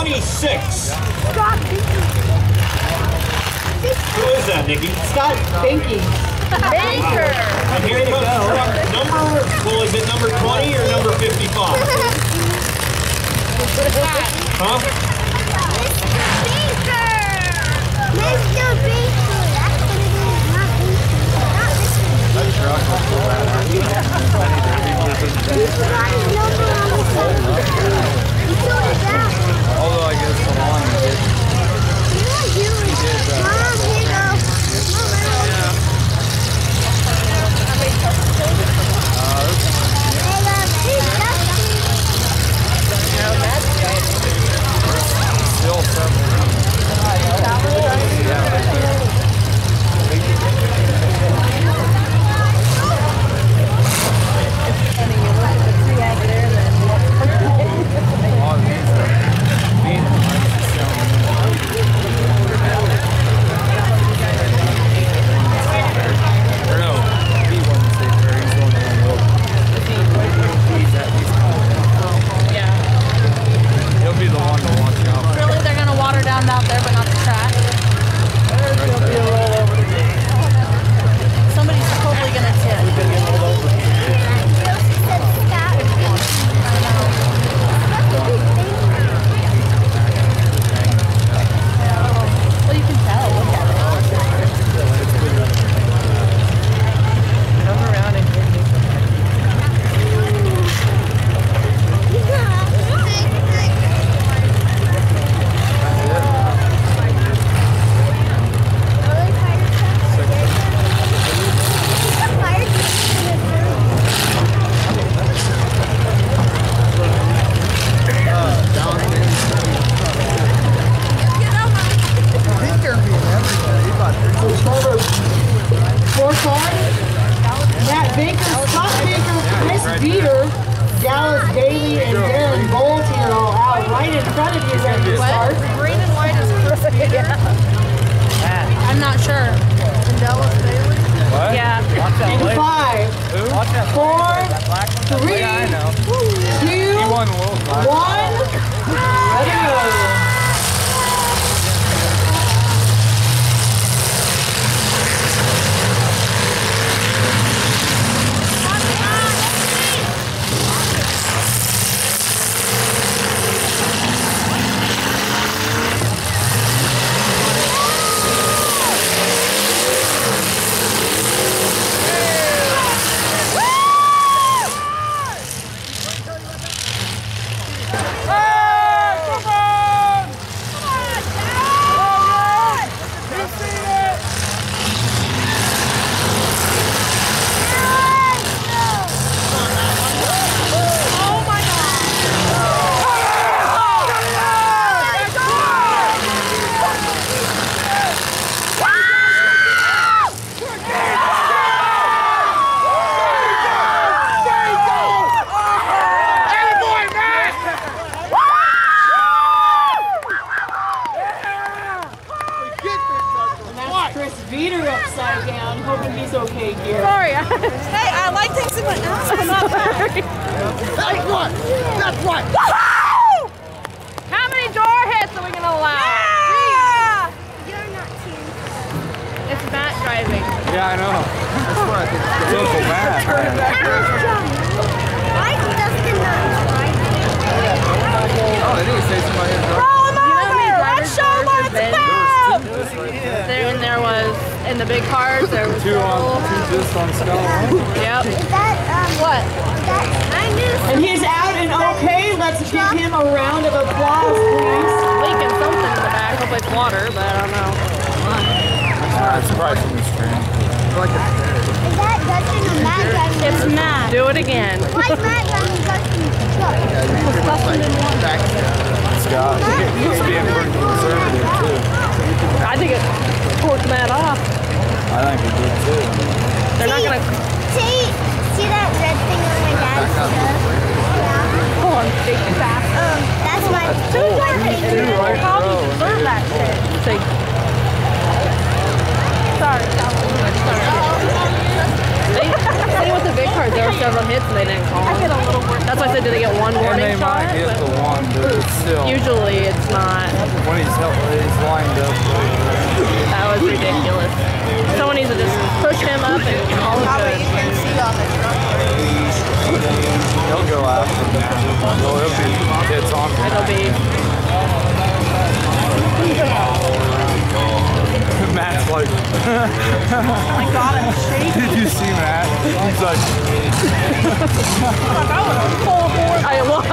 26. Stop thinking. Who is that, Nikki? Scott Binky. Banker. And here comes truck number, well, is it number 20 or number 55? Huh? Mr. Baker. That's what it is, not Baker. Not Mr. That truck was so bad. He forgot his number on the phone. He told his dad. Although I guess the one did. You know what you would do? Mom, here you go. Still several. I'm not sure. What? Yeah. In 5, 4, 3, 2, 1. Let it go. Upside down, hoping he's okay here. Sorry. Hey, I like things in my house. I'm not sorry. That's right. That's right. Woohoo! How many door hits are we going to allow? Yeah! You're not too. It's Matt driving. Yeah, I know. That's what I think. It's Uncle Matt. Why does the not drive? Oh, they didn't say somebody had drunk. Roll them over! Let's show them what it's about! And there was, in the big cars, there was two just on Scott. Yep. Is that, what? Is that, I knew. And he's out and okay. Let's give him a round of applause, please. Leaking something in the back. Hopefully it's water, but I don't know. It's surprisingly strange. Is that Dustin or Matt driving? It's Matt. Do it again. Why is Matt driving Dustin's truck? Scott. He's being pretty conservative, too. I think it forced Matt off. I think it did, too. They're not going to... See that red thing on my dad's truck? Yeah. Hold on, take it fast. That's my... How do you learn that shit? Say... Sorry. Same with the big cars. There were several hits and they didn't call. I hit a little more. That's why I said, did they get one warning shot? And they might get the one, but it's... still. Usually it's not. When he's lined up. That was ridiculous. Someone needs to just push him up and all of it. He'll go after him now. Well, he'll be hits on him. It'll be. Matt's like, Oh my god, I'm shaking. did you see Matt? He's like, I was.